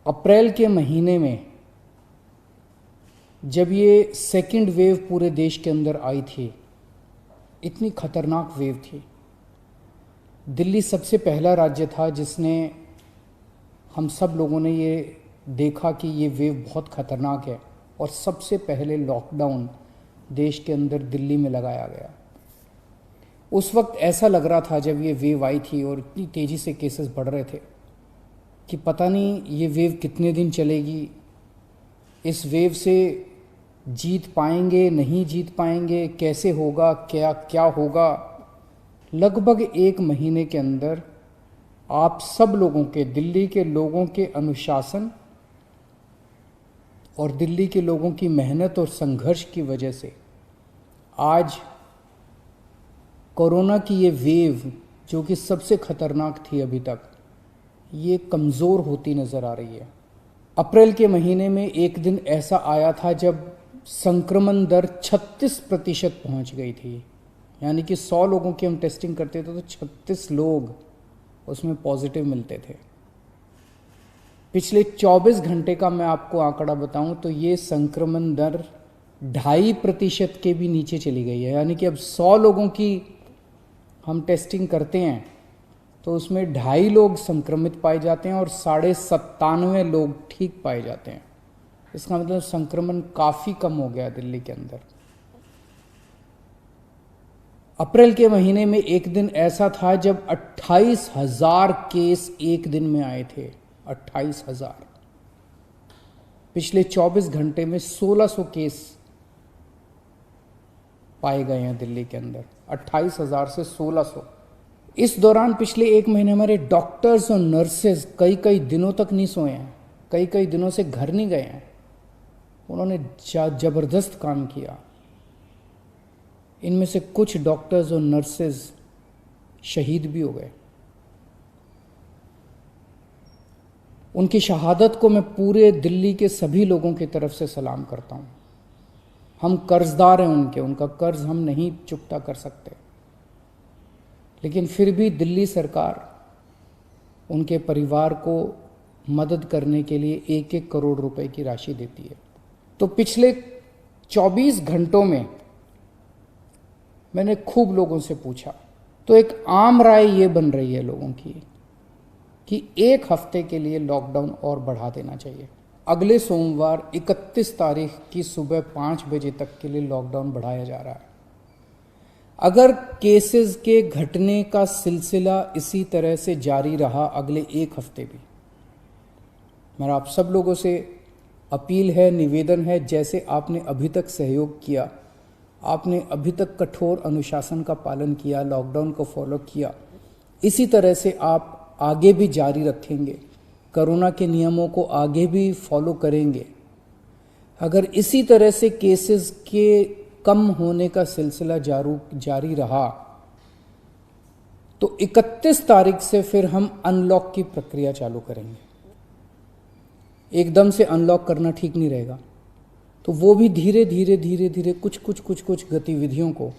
अप्रैल के महीने में जब ये सेकंड वेव पूरे देश के अंदर आई थी, इतनी खतरनाक वेव थी। दिल्ली सबसे पहला राज्य था जिसने, हम सब लोगों ने ये देखा कि ये वेव बहुत खतरनाक है, और सबसे पहले लॉकडाउन देश के अंदर दिल्ली में लगाया गया। उस वक्त ऐसा लग रहा था जब ये वेव आई थी और इतनी तेज़ी से केसेस बढ़ रहे थे कि पता नहीं ये वेव कितने दिन चलेगी, इस वेव से जीत पाएंगे नहीं जीत पाएंगे, कैसे होगा, क्या क्या होगा। लगभग 1 महीने के अंदर आप सब लोगों के, दिल्ली के लोगों के अनुशासन और दिल्ली के लोगों की मेहनत और संघर्ष की वजह से आज कोरोना की ये वेव, जो कि सबसे खतरनाक थी अभी तक, ये कमज़ोर होती नज़र आ रही है। अप्रैल के महीने में एक दिन ऐसा आया था जब संक्रमण दर 36% पहुंच गई थी। यानी कि 100 लोगों की हम टेस्टिंग करते थे तो 36 लोग उसमें पॉजिटिव मिलते थे। पिछले 24 घंटे का मैं आपको आंकड़ा बताऊं तो ये संक्रमण दर 2.5% के भी नीचे चली गई है। यानी कि अब 100 लोगों की हम टेस्टिंग करते हैं तो उसमें 2.5 लोग संक्रमित पाए जाते हैं और 97.5 लोग ठीक पाए जाते हैं। इसका मतलब संक्रमण काफ़ी कम हो गया दिल्ली के अंदर। अप्रैल के महीने में एक दिन ऐसा था जब 28,000 केस एक दिन में आए थे। 28,000। पिछले 24 घंटे में 1600 केस पाए गए हैं दिल्ली के अंदर। 28,000 से 1600। इस दौरान पिछले 1 महीने हमारे डॉक्टर्स और नर्सेज कई दिनों तक नहीं सोए हैं, कई दिनों से घर नहीं गए हैं। उन्होंने जबरदस्त काम किया। इनमें से कुछ डॉक्टर्स और नर्सेज शहीद भी हो गए। उनकी शहादत को मैं पूरे दिल्ली के सभी लोगों की तरफ से सलाम करता हूं। हम कर्जदार हैं उनका कर्ज हम नहीं चुकता कर सकते, लेकिन फिर भी दिल्ली सरकार उनके परिवार को मदद करने के लिए 1-1 करोड़ रुपए की राशि देती है। तो पिछले 24 घंटों में मैंने खूब लोगों से पूछा, तो एक आम राय ये बन रही है लोगों की कि 1 हफ्ते के लिए लॉकडाउन और बढ़ा देना चाहिए। अगले सोमवार 31 तारीख की सुबह 5 बजे तक के लिए लॉकडाउन बढ़ाया जा रहा है। अगर केसेस के घटने का सिलसिला इसी तरह से जारी रहा अगले 1 हफ्ते भी, मेरा आप सब लोगों से अपील है, निवेदन है, जैसे आपने अभी तक सहयोग किया, आपने अभी तक कठोर अनुशासन का पालन किया, लॉकडाउन को फॉलो किया, इसी तरह से आप आगे भी जारी रखेंगे, कोरोना के नियमों को आगे भी फॉलो करेंगे। अगर इसी तरह से केसेस के कम होने का सिलसिला जारी रहा तो 31 तारीख से फिर हम अनलॉक की प्रक्रिया चालू करेंगे। एकदम से अनलॉक करना ठीक नहीं रहेगा, तो वो भी धीरे धीरे कुछ गतिविधियों को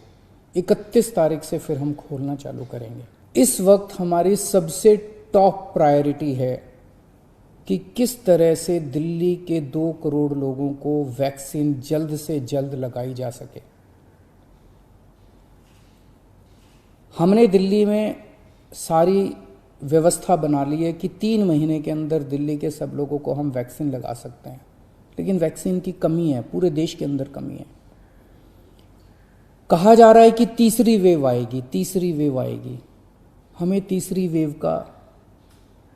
31 तारीख से फिर हम खोलना चालू करेंगे। इस वक्त हमारी सबसे टॉप प्रायोरिटी है कि किस तरह से दिल्ली के 2 करोड़ लोगों को वैक्सीन जल्द से जल्द लगाई जा सके। हमने दिल्ली में सारी व्यवस्था बना ली है कि 3 महीने के अंदर दिल्ली के सब लोगों को हम वैक्सीन लगा सकते हैं, लेकिन वैक्सीन की कमी है, पूरे देश के अंदर कमी है। कहा जा रहा है कि तीसरी वेव आएगी। हमें तीसरी वेव का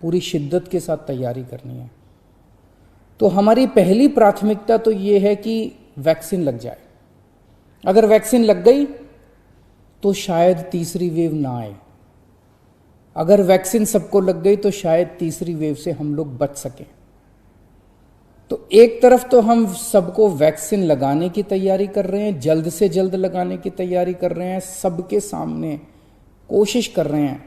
पूरी शिद्दत के साथ तैयारी करनी है। तो हमारी पहली प्राथमिकता तो ये है कि वैक्सीन लग जाए। अगर वैक्सीन लग गई तो शायद तीसरी वेव ना आए। अगर वैक्सीन सबको लग गई तो शायद तीसरी वेव से हम लोग बच सकें। तो एक तरफ तो हम सबको वैक्सीन लगाने की तैयारी कर रहे हैं, जल्द से जल्द लगाने की तैयारी कर रहे हैं, सबके सामने कोशिश कर रहे हैं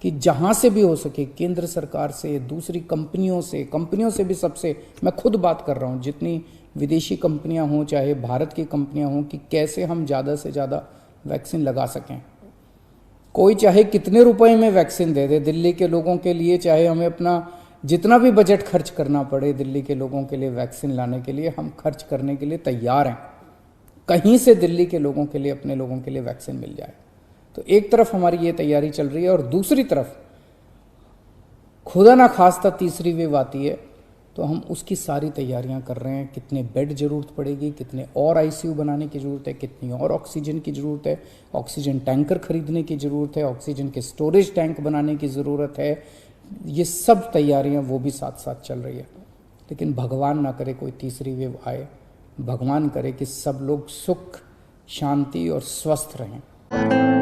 कि जहां से भी हो सके, केंद्र सरकार से, दूसरी कंपनियों से भी, सबसे मैं खुद बात कर रहा हूं, जितनी विदेशी कंपनियां हों चाहे भारत की कंपनियां हों, कि कैसे हम ज़्यादा से ज़्यादा वैक्सीन लगा सकें। कोई चाहे कितने रुपए में वैक्सीन दे दे दिल्ली के लोगों के लिए, चाहे हमें अपना जितना भी बजट खर्च करना पड़े दिल्ली के लोगों के लिए वैक्सीन लाने के लिए, हम खर्च करने के लिए तैयार हैं। कहीं से दिल्ली के लोगों के लिए, अपने लोगों के लिए वैक्सीन मिल जाए। तो एक तरफ हमारी ये तैयारी चल रही है और दूसरी तरफ खुदा ना खास्ता तीसरी वेव आती है तो हम उसकी सारी तैयारियां कर रहे हैं। कितने बेड जरूरत पड़ेगी, कितने और आईसीयू बनाने की ज़रूरत है, कितनी और ऑक्सीजन की ज़रूरत है, ऑक्सीजन टैंकर खरीदने की ज़रूरत है, ऑक्सीजन के स्टोरेज टैंक बनाने की ज़रूरत है। ये सब तैयारियां वो भी साथ साथ चल रही है। लेकिन भगवान ना करे कोई तीसरी वेव आए, भगवान करे कि सब लोग सुख, शांति और स्वस्थ रहें।